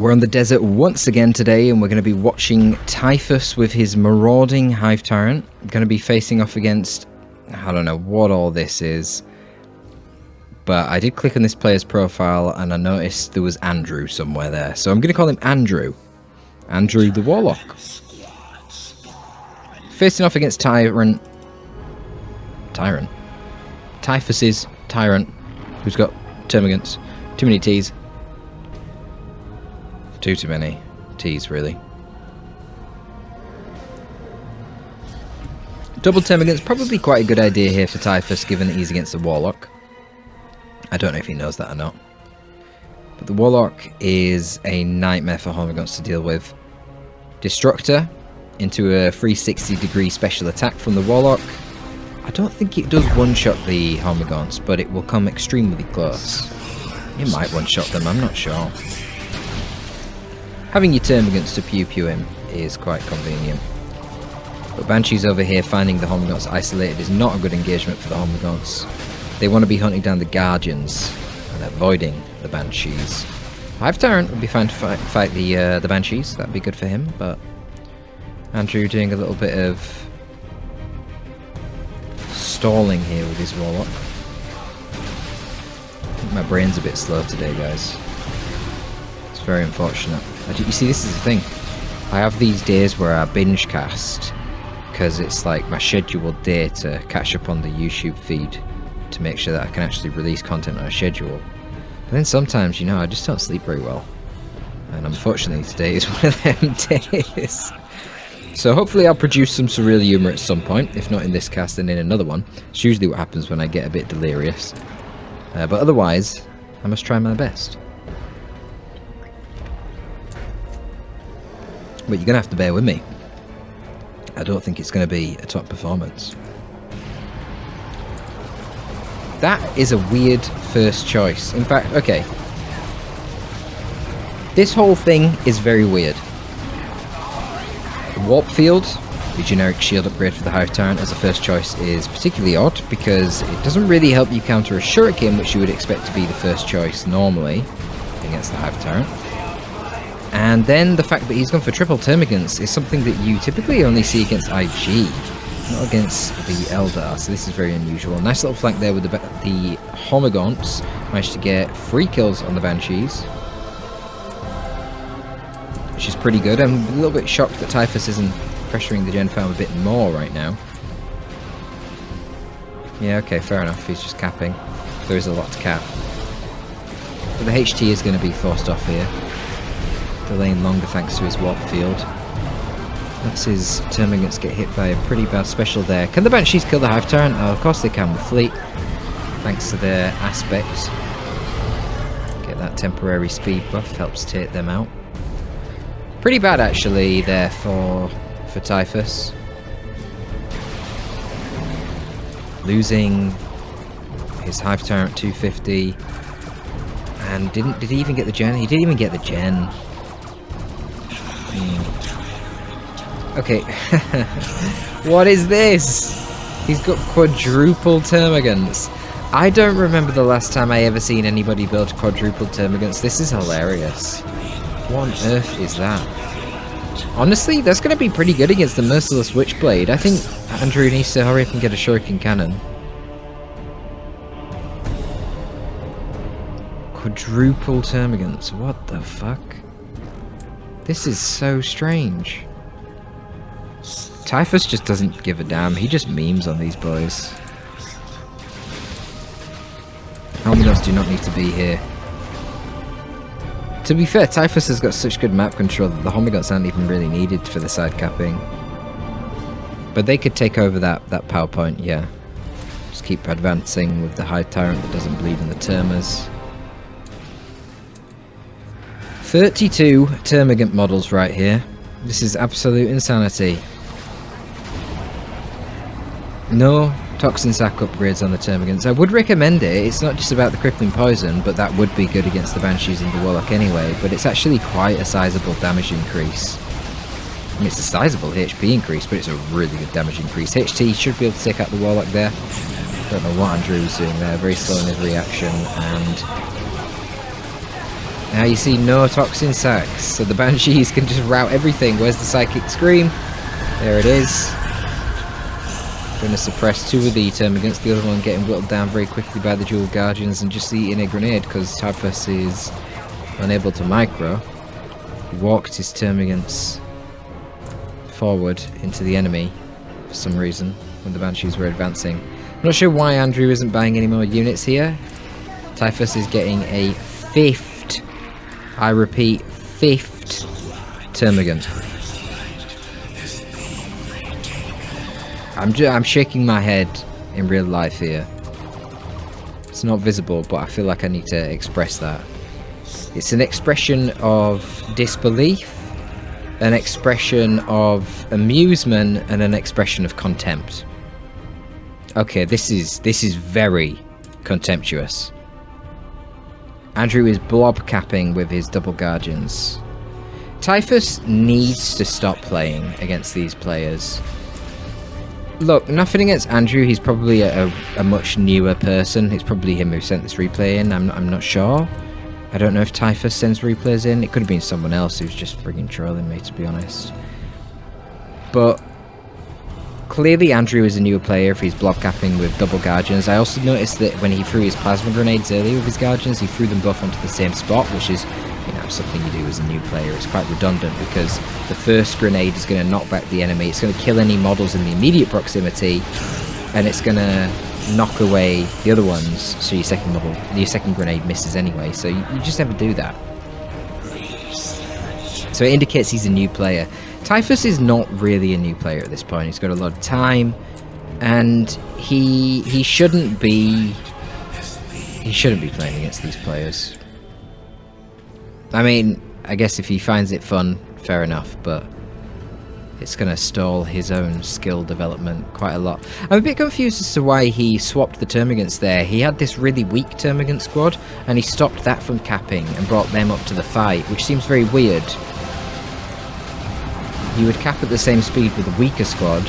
We're on the desert once again today, and we're going to be watching Typhus with his marauding Hive Tyrant. I'm going to be facing off against... I don't know what all this is. But I did click on this player's profile, and I noticed there was Andrew somewhere there. So I'm going to call him Andrew. Andrew the Warlock. Facing off against Typhus's Tyrant, who's got termagants. Too many T's. Too many T's, really. Double termagants, probably quite a good idea here for Typhus, given that he's against the Warlock. I don't know if he knows that or not. But the Warlock is a nightmare for Hormagaunts to deal with. Destructor into a 360-degree special attack from the Warlock. I don't think it does one-shot the Hormagaunts, but it will come extremely close. It might one-shot them, I'm not sure. Having your termagants to pew-pew him is quite convenient. But Banshees over here finding the Hormagaunts isolated is not a good engagement for the Hormagaunts. They want to be hunting down the Guardians and avoiding the Banshees. Hive Tyrant would be fine to fight the Banshees, that'd be good for him, but Andrew doing a little bit of stalling here with his Warlock. I think my brain's a bit slow today, guys. It's very unfortunate. You see, this is the thing. I have these days where I binge cast because it's like my scheduled day to catch up on the YouTube feed to make sure that I can actually release content on a schedule. But then sometimes, you know, I just don't sleep very well. And unfortunately today is one of them days. So hopefully I'll produce some surreal humour at some point, if not in this cast then in another one. It's usually what happens when I get a bit delirious. But otherwise, I must try my best. But you're going to have to bear with me. I don't think it's going to be a top performance. That is a weird first choice. In fact, okay. This whole thing is very weird. Warp Field, the generic shield upgrade for the Hive Tyrant as a first choice, is particularly odd because it doesn't really help you counter a Shuriken, which you would expect to be the first choice normally against the Hive Tyrant. And then the fact that he's gone for triple termagants is something that you typically only see against IG, not against the Eldar, so this is very unusual. Nice little flank there with the Hormagaunts. Managed to get 3 kills on the Banshees, which is pretty good. I'm a little bit shocked that Typhus isn't pressuring the Gen Farm a bit more right now. Yeah, okay, fair enough, he's just capping. There is a lot to cap. But the HT is going to be forced off here. Delaying longer thanks to his Warp Field. That's his termagants get hit by a pretty bad special there. Can the Banshees kill the Hive Tyrant? Oh, of course they can with Fleet. Thanks to their aspect. Get that temporary speed buff, helps take them out. Pretty bad actually there for Typhus. Losing his Hive Tyrant 250. And did he even get the gen? He didn't even get the gen. Okay. What is this? He's got quadruple termagants. I don't remember the last time I ever seen anybody build quadruple termagants. This is hilarious. What on earth is that? Honestly, that's going to be pretty good against the Merciless Witchblade. I think Andrew needs to hurry up and get a Shuriken Cannon. Quadruple termagants. What the fuck? This is so strange. Typhus just doesn't give a damn. He just memes on these boys. Hormagaunts do not need to be here. To be fair, Typhus has got such good map control that the Hormagaunts aren't even really needed for the side capping. But they could take over that power point, yeah. Just keep advancing with the Hive Tyrant that doesn't bleed in the Termers. 32 termagant models right here. This is absolute insanity. No toxin sac upgrades on the termagants. I would recommend it. It's not just about the crippling poison, but that would be good against the Banshees and the Warlock anyway. But it's actually quite a sizable damage increase. I mean, it's a sizable HP increase, but it's a really good damage increase. HT should be able to take out the Warlock there. Don't know what Andrew was doing there. Very slow in his reaction, and Now you see no toxin sacks, so the Banshees can just route everything. Where's the Psychic Scream? There it is. Going to suppress 2 of the termagants, the other one getting whittled down very quickly by the dual guardians and just eating a grenade because Typhus is unable to micro. He walked his termagants forward into the enemy for some reason when the Banshees were advancing. I'm not sure why Andrew isn't buying any more units here. Typhus is getting a 5th, I repeat, 5th termagant. I'm shaking my head in real life here. It's not visible, but I feel like I need to express that. It's an expression of disbelief, an expression of amusement, and an expression of contempt. Okay, this is very contemptuous. Andrew is blob capping with his double guardians. Typhus needs to stop playing against these players. Look, nothing against Andrew, he's probably a much newer person. It's probably him who sent this replay in, I'm not sure. I don't know if Typhus sends replays in. It could have been someone else who's just frigging trolling me, to be honest. But clearly Andrew is a newer player if he's blob capping with double guardians. I also noticed that when he threw his plasma grenades earlier with his guardians, he threw them both onto the same spot, which is, you know, something you do as a new player. It's quite redundant because the first grenade is going to knock back the enemy. It's going to kill any models in the immediate proximity, and it's going to knock away the other ones, so your second grenade misses anyway. So you just never do that. So it indicates he's a new player. Typhus is not really a new player at this point. He's got a lot of time, and he shouldn't be playing against these players. I mean, I guess if he finds it fun, fair enough, but it's going to stall his own skill development quite a lot. I'm a bit confused as to why he swapped the termagants there. He had this really weak termagant squad, and he stopped that from capping and brought them up to the fight, which seems very weird. You would cap at the same speed with a weaker squad,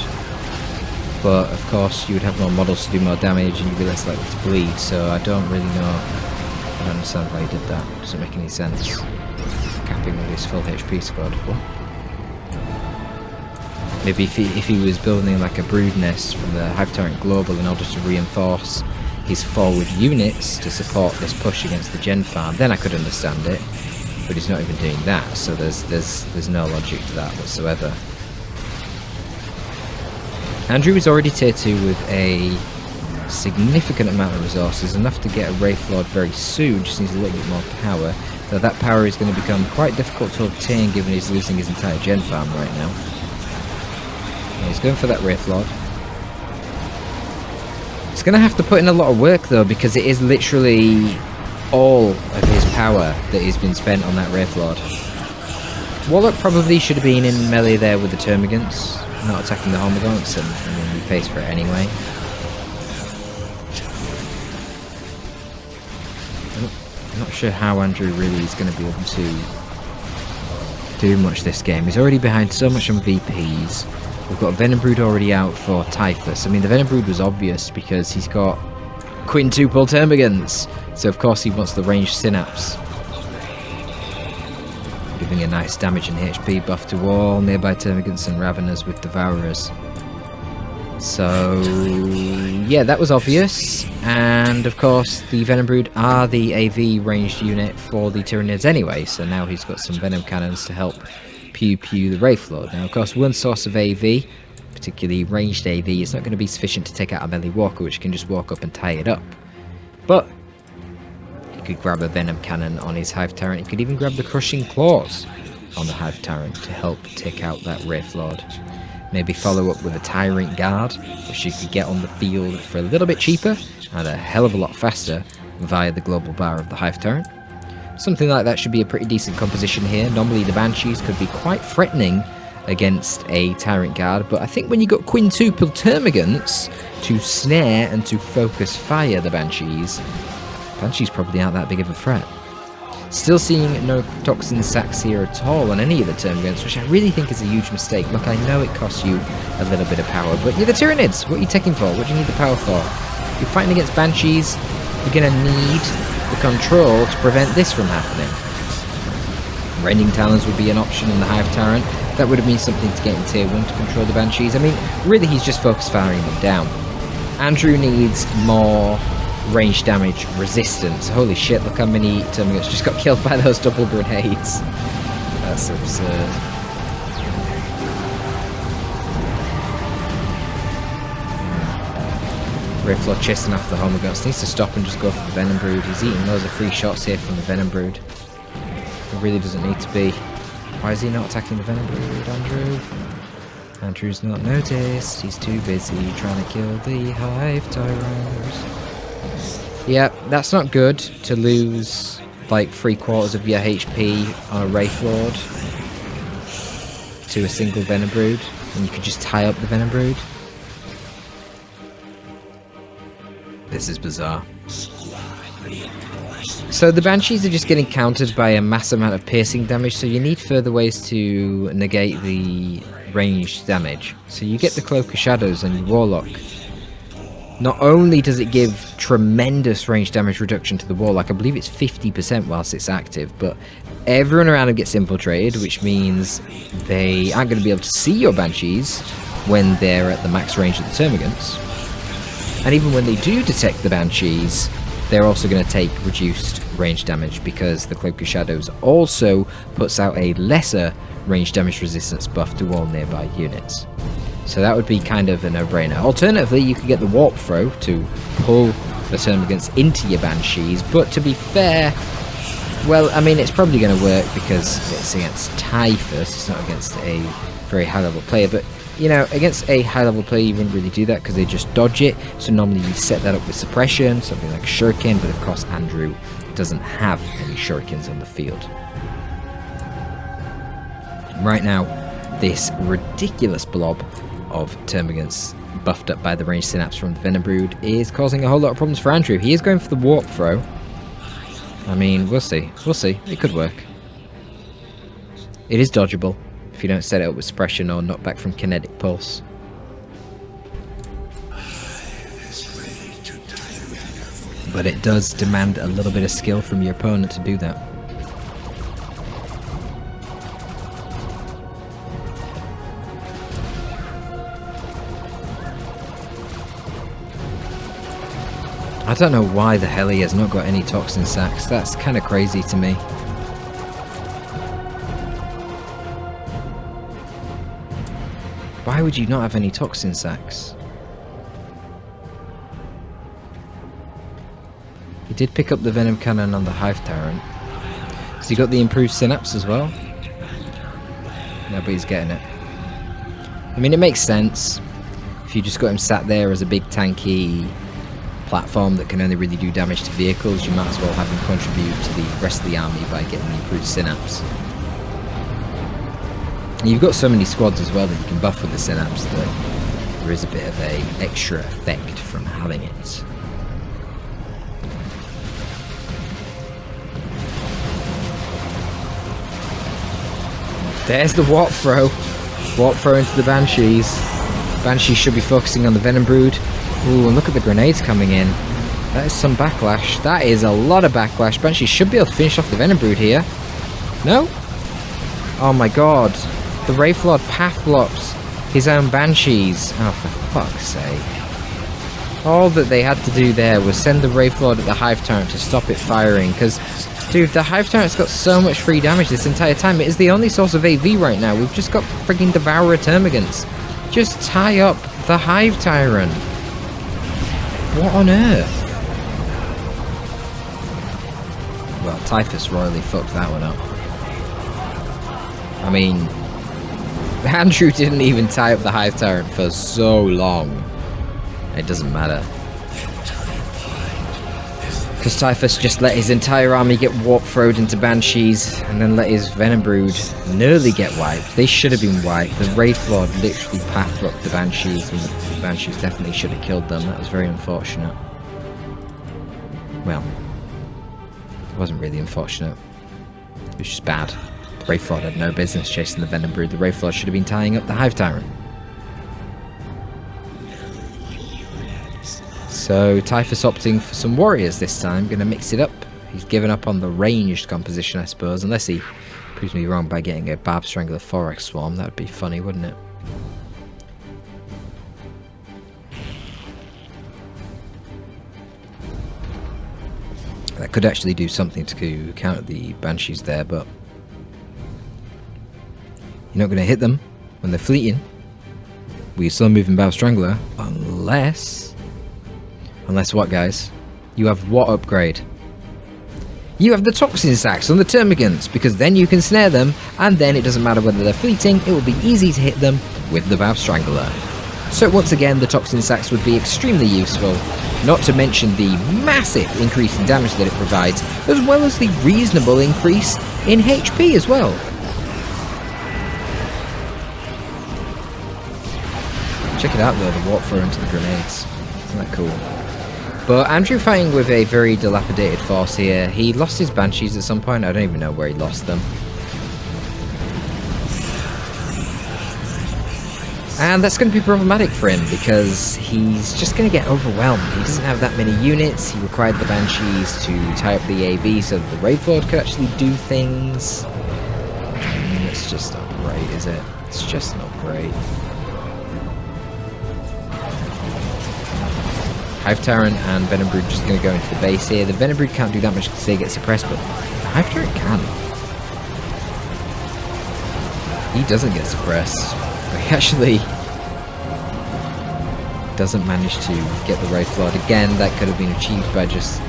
but of course you would have more models to do more damage and you'd be less likely to bleed, so I don't really know. I don't understand why he did that. It doesn't make any sense. Capping with his full HP squad. What? Maybe if he was building like a brood nest from the Hive Tyrant Global in order to reinforce his forward units to support this push against the Gen Farm, then I could understand it. But he's not even doing that, so there's no logic to that whatsoever. Andrew is already tier 2 with a significant amount of resources, enough to get a Wraith Lord very soon, just needs a little bit more power. Though that power is going to become quite difficult to obtain given he's losing his entire Gen Farm right now. And he's going for that Wraith Lord. He's going to have to put in a lot of work though, because it is literally all of his power that has been spent on that Wraith Lord. Warlock probably should have been in melee there with the Termagants, not attacking the Hormagaunts, and I mean, he pays for it anyway. I'm not sure how Andrew really is going to be able to do much this game. He's already behind so much on VPs. We've got Venom Brood already out for Typhus. I mean, the Venom Brood was obvious because he's got quintuple Termagants, so of course he wants the ranged Synapse, giving a nice damage and HP buff to all nearby Termagants and Raveners with Devourers. So yeah, that was obvious, and of course the Venom Brood are the AV ranged unit for the Tyranids anyway, so now he's got some Venom Cannons to help pew the Wraith Lord. Now of course one source of AV, particularly ranged AV, is not going to be sufficient to take out a melee walker, which can just walk up and tie it up. But he could grab a Venom Cannon on his Hive Tyrant. He could even grab the Crushing Claws on the Hive Tyrant to help take out that Wraith Lord. Maybe follow up with a Tyrant Guard, which you could get on the field for a little bit cheaper and a hell of a lot faster via the global bar of the Hive Tyrant. Something like that should be a pretty decent composition here. Normally the Banshees could be quite threatening against a Tyrant Guard, but I think when you got quintuple Termagants to snare and to focus fire the Banshees probably aren't that big of a threat. Still seeing no Toxin Sacks here at all on any of the Termagants, which I really think is a huge mistake. Look, I know it costs you a little bit of power, but you're the Tyranids. What are you taking for? What do you need the power for? You're fighting against Banshees, you're going to need the control to prevent this from happening. Rending Talons would be an option in the Hive Tyrant. That would have been something to get in tier 1 to control the Banshees. I mean, really he's just focused firing them down. Andrew needs more range damage resistance. Holy shit, look how many Termagants just got killed by those double grenades. That's absurd. Rayflor chasing after the Homogons. Needs to stop and just go for the Venom Brood. He's eating loads of free shots here from the Venom Brood. It really doesn't need to be. Why is he not attacking the Venom Brood, Andrew? Andrew's not noticed. He's too busy trying to kill the Hive Tyrants. Yeah, that's not good to lose like 3/4 of your HP on a Wraith Lord to a single Venom Brood, and you could just tie up the Venom Brood. This is bizarre. So the Banshees are just getting countered by a mass amount of piercing damage, so you need further ways to negate the ranged damage. So you get the Cloak of Shadows on your Warlock. Not only does it give tremendous range damage reduction to the Warlock, I believe it's 50% whilst it's active, but everyone around him gets infiltrated, which means they aren't going to be able to see your Banshees when they're at the max range of the Termagants. And even when they do detect the Banshees, they're also going to take reduced range damage because the Cloak of Shadows also puts out a lesser range damage resistance buff to all nearby units. So that would be kind of a no-brainer. Alternatively, you could get the Warp Throw to pull the Termagants into your Banshees, but to be fair, well, I mean, it's probably going to work because it's against Typhus, it's not against a very high-level player, but you know, against a high-level player, you wouldn't really do that because they just dodge it. So normally you set that up with suppression, something like a shuriken, but of course Andrew doesn't have any shurikens on the field. Right now, this ridiculous blob of Termagants buffed up by the ranged synapse from the Venom Brood is causing a whole lot of problems for Andrew. He is going for the Warp Throw. I mean, we'll see. We'll see. It could work. It is dodgeable if you don't set it up with suppression or knockback from kinetic pulse. But it does demand a little bit of skill from your opponent to do that. I don't know why the hell he has not got any toxin sacks. That's kind of crazy to me. Why would you not have any toxin sacks? He did pick up the Venom Cannon on the Hive Tyrant. Has he got the improved Synapse as well? No, but he's getting it. I mean, it makes sense. If you just got him sat there as a big tanky platform that can only really do damage to vehicles, you might as well have him contribute to the rest of the army by getting the improved Synapse. And you've got so many squads as well that you can buff with the Synapse that there is a bit of a extra effect from having it. There's the Warp Throw. Warp Throw into the Banshees. Banshees should be focusing on the Venom Brood. Ooh, and look at the grenades coming in. That is some backlash. That is a lot of backlash. Banshees should be able to finish off the Venom Brood here. No? Oh my god. The Wraith Lord path blocks his own Banshees. Oh, for fuck's sake. All that they had to do there was send the Wraith Lord at the Hive Tyrant to stop it firing, because, dude, the Hive Tyrant's got so much free damage this entire time. It is the only source of AV right now. We've just got freaking Devourer Termagants. Just tie up the Hive Tyrant. What on earth? Well, Typhus royally fucked that one up. I mean, Andrew didn't even tie up the Hive Tyrant for so long. It doesn't matter. Because Typhus just let his entire army get warp throwed into Banshees, and then let his Venom Brood nearly get wiped. They should have been wiped. The Wraith Lord literally path blocked the Banshees, and the Banshees definitely should have killed them. That was very unfortunate. Well, it wasn't really unfortunate. It was just bad. The Wraith Lord had no business chasing the Venom Brood. The Wraith Lord should have been tying up the Hive Tyrant. So Typhus opting for some warriors this time, going to mix it up. He's given up on the ranged composition, I suppose, unless he Proves me wrong by getting a Barb Strangler 4x Swarm. That would be funny, wouldn't it? That could actually do something to counter the Banshees there, but you're not going to hit them when they're fleeting. We're still moving Barb Strangler, unless what, guys? You have what upgrade? You have the Toxin Sacks on the Termagants, because then you can snare them, and then it doesn't matter whether they're fleeting, it will be easy to hit them with the Barb Strangler. So once again, the Toxin Sacks would be extremely useful, not to mention the massive increase in damage that it provides, as well as the reasonable increase in HP as well. Check it out though, the warp throw into the grenades. Isn't that cool? But Andrew fighting with a very dilapidated force here. He lost his Banshees at some point. I don't even know where he lost them. And that's going to be problematic for him because he's just going to get overwhelmed. He doesn't have that many units. He required the Banshees to tie up the AV so that the Wraith Lord could actually do things. It's just not great, is it? It's just not great. Hive Tyrant and Venom Brood just going to go into the base here. The Venom Brood can't do that much because they get suppressed, but the Hive Tyrant can. He doesn't get suppressed. He actually doesn't manage to get the Wraith Lord. Again, that could have been achieved by just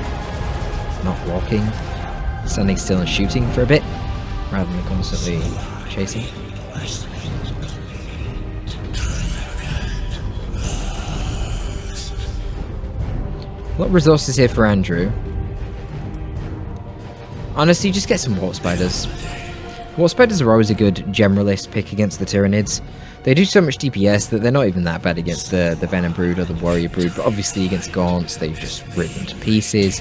not walking, standing still and shooting for a bit, rather than constantly chasing. A lot of resources here for Andrew. Honestly, just get some Warp Spiders. Warp Spiders are always a good generalist pick against the Tyranids. They do so much DPS that they're not even that bad against the Venom Brood or the Warrior Brood, but obviously against Gaunts, they just rip them to pieces.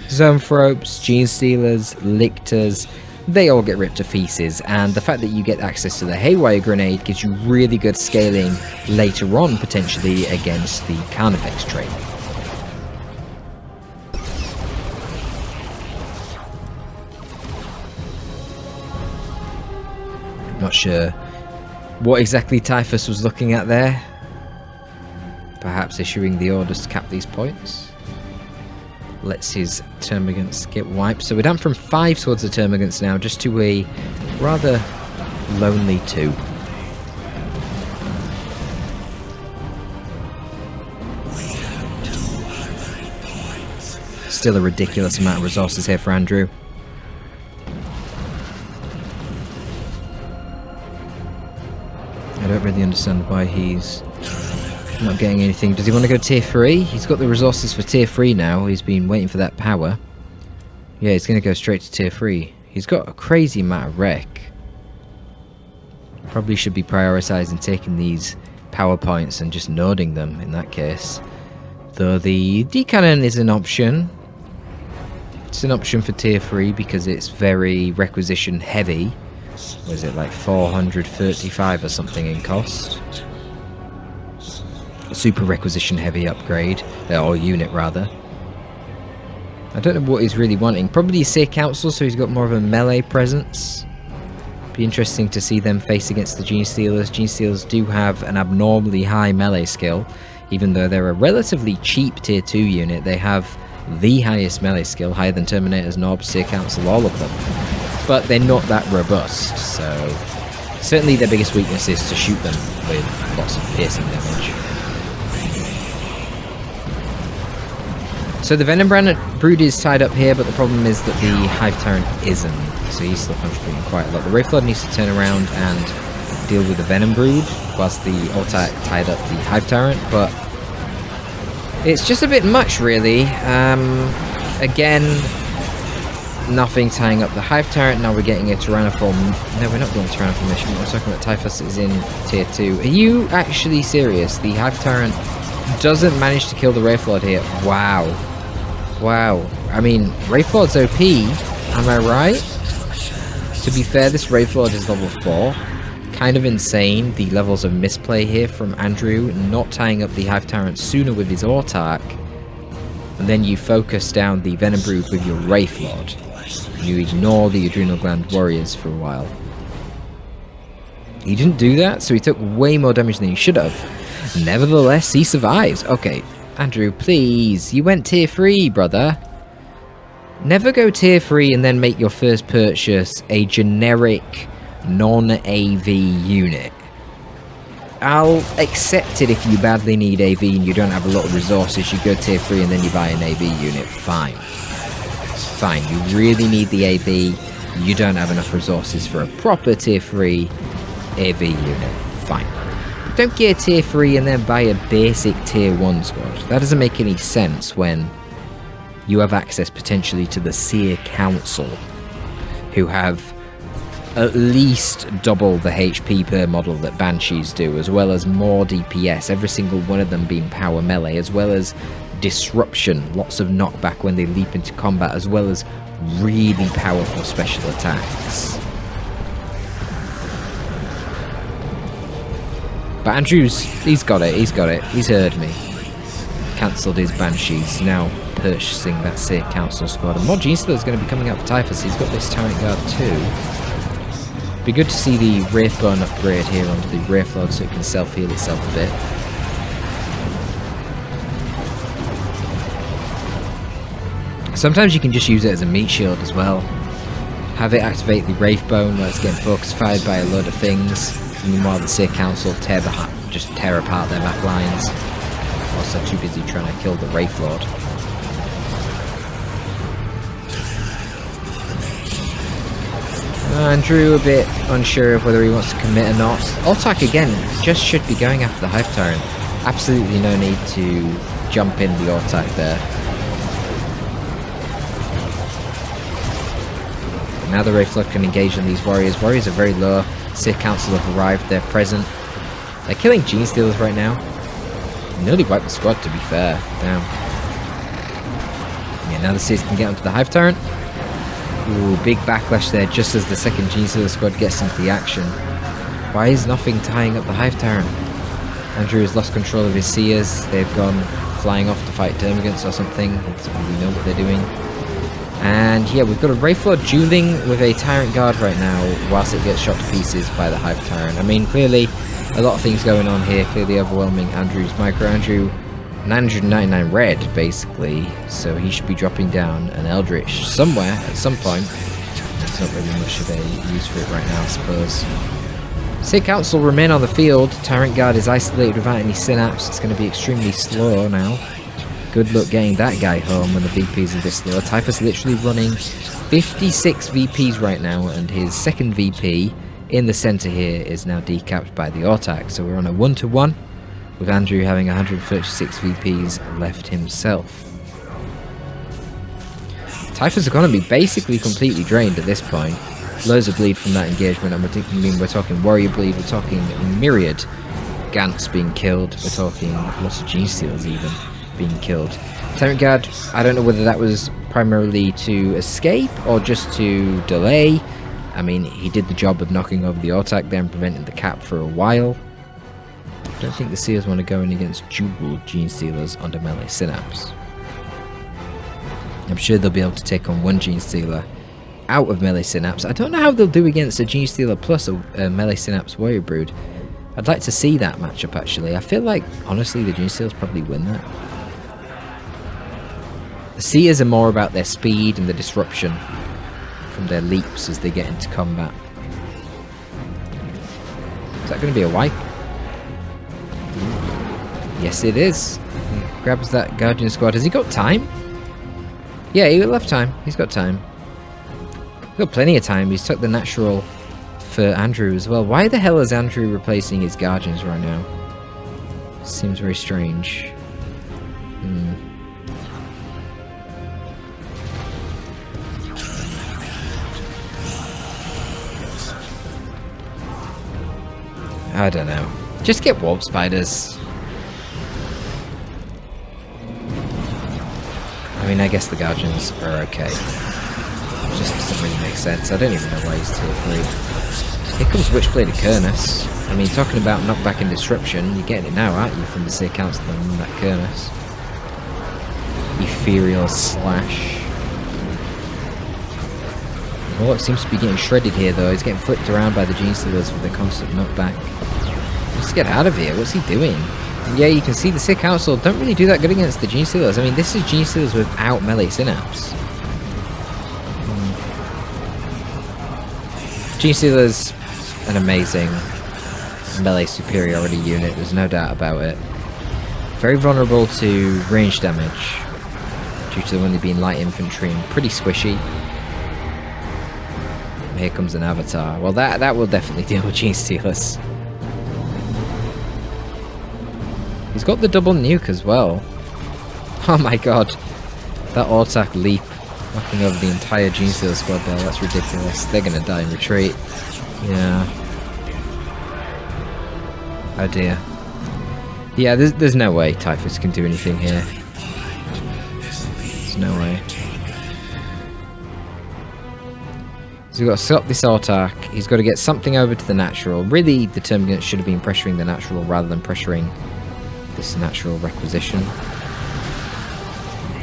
Zoanthropes, Gene Stealers, Lictors, they all get ripped to pieces, and the fact that you get access to the Haywire Grenade gives you really good scaling later on, potentially, against the Carnifex trait. Not sure what exactly Typhus was looking at there. Perhaps issuing the orders to cap these points. Lets his Termagants get wiped. So we're down from 5 towards the Termagants now, just to a rather lonely 2. Still a ridiculous amount of resources here for Andrew. I don't really understand why he's not getting anything. Does he want to go tier 3? He's got the resources for tier 3 now. He's been waiting for that power. Yeah, he's going to go straight to tier 3. He's got a crazy amount of wreck. Probably should be prioritizing taking these power points and just noding them in that case. Though the D-Cannon is an option. It's an option for tier 3 because it's very requisition heavy. Was it like 435 or something in cost? Super requisition heavy upgrade, or unit rather. I don't know what he's really wanting. Probably Seer Council, so he's got more of a melee presence. Be interesting to see them face against the Gene Stealers. Gene Stealers do have an abnormally high melee skill, even though they're a relatively cheap tier 2 unit. They have the highest melee skill, higher than Terminators, Nobs, Seer Council, all of them. But they're not that robust, so certainly their biggest weakness is to shoot them with lots of piercing damage. So the Venom Brood is tied up here, but the problem is that the Hive Tyrant isn't, so he's still contributing quite a lot. The Wraith Lord needs to turn around and deal with the Venom Brood, whilst the Autarch tied up the Hive Tyrant, but it's just a bit much, really. Again, nothing tying up the Hive Tyrant. Now we're getting a Tyrannoform. No, we're not doing Tyrannoform mission. We're talking about Typhus is in tier 2. Are you actually serious? The Hive Tyrant doesn't manage to kill the Wraith Lord here. Wow. Wow. I mean, Wraith Lord's OP. Am I right? To be fair, this Wraith Lord is level 4. Kind of insane, the levels of misplay here from Andrew, not tying up the Hive Tyrant sooner with his Autarch. And then you focus down the Venom Brood with your Wraith Lord. And you ignore the adrenal gland warriors for a while. He didn't do that, so he took way more damage than he should have. Nevertheless, he survives. Okay, Andrew, please. You went tier 3, brother. Never go tier 3 and then make your first purchase a generic non-AV unit. I'll accept it if you badly need AV and you don't have a lot of resources. You go tier 3 and then you buy an AV unit. Fine. Fine, you really need the AV. You don't have enough resources for a proper tier 3 AV unit. Fine. But don't get a tier 3 and then buy a basic tier 1 squad. That doesn't make any sense when you have access potentially to the Seer Council, who have at least double the HP per model that Banshees do, as well as more DPS, every single one of them being power melee, as well as disruption, lots of knockback when they leap into combat, as well as really powerful special attacks. But Andrews, he's got it, he's heard me. Cancelled his Banshees, now purchasing that Seer Council squad. And more Genestealer is going to be coming out for Typhus. He's got this Tyrant Guard too. Be good to see the Wraithbone upgrade here onto the Wraithlord so it can self-heal itself a bit. Sometimes you can just use it as a meat shield as well. Have it activate the Wraithbone where it's getting focus fired by a load of things. Meanwhile the Seer Council just tear apart their back lines. Also too busy trying to kill the Wraithlord. Andrew a bit unsure of whether he wants to commit or not. Ultak again just should be going after the Hive Tyrant. Absolutely no need to jump in the Ultak there. Now the Wraithlord can engage on these warriors. Warriors are very low. Seer Council have arrived, they're present. They're killing Genestealers right now. Nearly wiped the squad, to be fair. Now, yeah, now the Seers can get onto the Hive Tyrant. Ooh, big backlash there just as the second Genestealer squad gets into the action. Why is nothing tying up the Hive Tyrant? Andrew has lost control of his Seers. They've gone flying off to fight Termagants or something. He doesn't really know what they're doing. And yeah, we've got a Wraithlord dueling with a Tyrant Guard right now whilst it gets shot to pieces by the Hive Tyrant. I mean, clearly a lot of things going on here, clearly overwhelming Andrew's micro. Andrew 999 red basically, so he should be dropping down an Eldritch somewhere at some point. There's not really much of a use for it right now, I suppose. Seer Council remain on the field. Tyrant Guard is isolated without any synapse. It's going to be extremely slow now. Good luck getting that guy home when the VPs are this slow. Typhus literally running 56 VPs right now, and his second VP in the centre here is now decapped by the Autarch. So we're on a 1-to-1, with Andrew having 136 VPs left himself. Typhus are going to be basically completely drained at this point. Loads of bleed from that engagement, and we're talking warrior bleed, we're talking myriad Gants being killed, we're talking lots of Genestealers even being killed. Tyrant Guard, I don't know whether that was primarily to escape or just to delay. I mean, he did the job of knocking over the Autarch there and preventing the cap for a while. I don't think the Seers want to go in against dual Genestealers under melee synapse. I'm sure they'll be able to take on one Genestealer out of melee synapse. I don't know how they'll do against a Genestealer plus a melee synapse warrior brood. I'd like to see that matchup actually. I feel like, honestly, the Genestealers probably win that. The Seers are more about their speed and the disruption from their leaps as they get into combat. Is that going to be a wipe? Yes, it is. He grabs that Guardian squad. Has he got time? Yeah, he will have time. He's got time. He's got plenty of time. He's took the natural for Andrew as well. Why the hell is Andrew replacing his Guardians right now? Seems very strange. I don't know. Just get Warp Spiders. I mean, I guess the Guardians are okay. It just doesn't really make sense. I don't even know why he's tier 3. Here comes Witchblade Kernus. I mean, talking about knockback and disruption, you're getting it now, aren't you, from the Seer Council and that Kernus. Ethereal Slash. Oh, it seems to be getting shredded here, though. He's getting flipped around by the Genestealers with the constant knockback. Let's get out of here. What's he doing? And yeah, you can see the Seer Council don't really do that good against the Genestealers. I mean, this is Genestealers without melee synapse. Genestealers, an amazing melee superiority unit. There's no doubt about it. Very vulnerable to range damage due to them only being light infantry and pretty squishy. Here comes an Avatar. Well, that will definitely deal with Genestealers. He's got the double nuke as well. Oh my god. That Autark leap knocking over the entire Genestealer squad there. That's ridiculous. They're going to die in retreat. Yeah. Oh dear. Yeah, there's no way Typhus can do anything here. There's no way. So we've got to stop this Autark. He's got to get something over to the natural. Really, the Termagant should have been pressuring the natural rather than pressuring this natural requisition.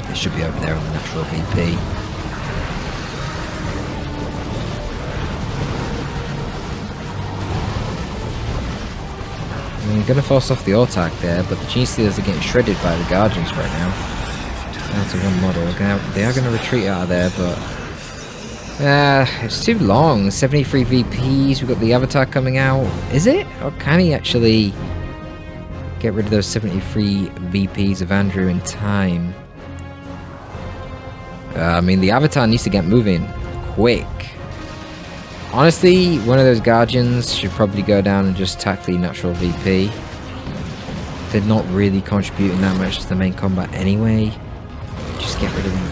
It should be over there on the natural VP. I'm going to force off the Autark there, but the Genestealers are getting shredded by the Guardians right now. Down to one model. They are going to retreat out of there, but it's too long. 73 VPs, we've got the Avatar coming out. Is it? Or can he actually get rid of those 73 VPs of Andrew in time? I mean, the Avatar needs to get moving quick. Honestly, one of those Guardians should probably go down and just attack the natural VP. They're not really contributing that much to the main combat anyway. Just get rid of them.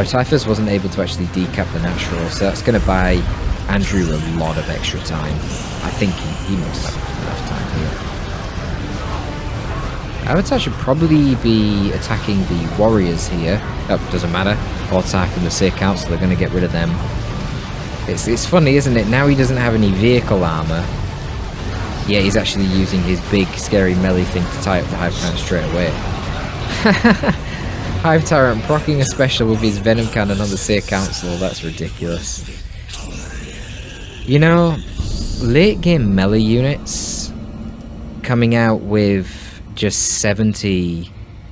Typhus wasn't able to actually decap the natural, so that's going to buy Andrew a lot of extra time. I think he must have enough time here. Avatar should probably be attacking the warriors here. Oh, doesn't matter. Autark and the Seer Council are going to get rid of them. It's funny, isn't it? Now he doesn't have any vehicle armor. Yeah, he's actually using his big, scary melee thing to tie up the Hive Tyrant straight away. Hive Tyrant proccing a special with his Venom Cannon on the Seer Council. That's ridiculous. You know, late game melee units coming out with just 70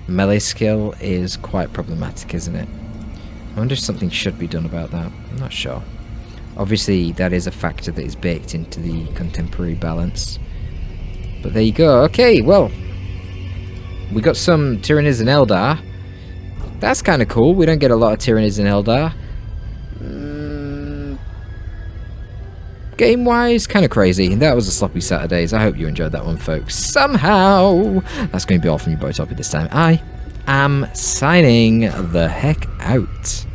melee skill is quite problematic, isn't it? I wonder if something should be done about that. I'm not sure. Obviously, that is a factor that is baked into the contemporary balance. But there you go. Okay, well, we got some Tyrannids and Eldar. That's kind of cool. We don't get a lot of Tyrannids and Eldar. Game-wise, kind of crazy. That was a sloppy Saturdays. I hope you enjoyed that one, folks. Somehow. That's going to be all from your boy Torpid this time. I am signing the heck out.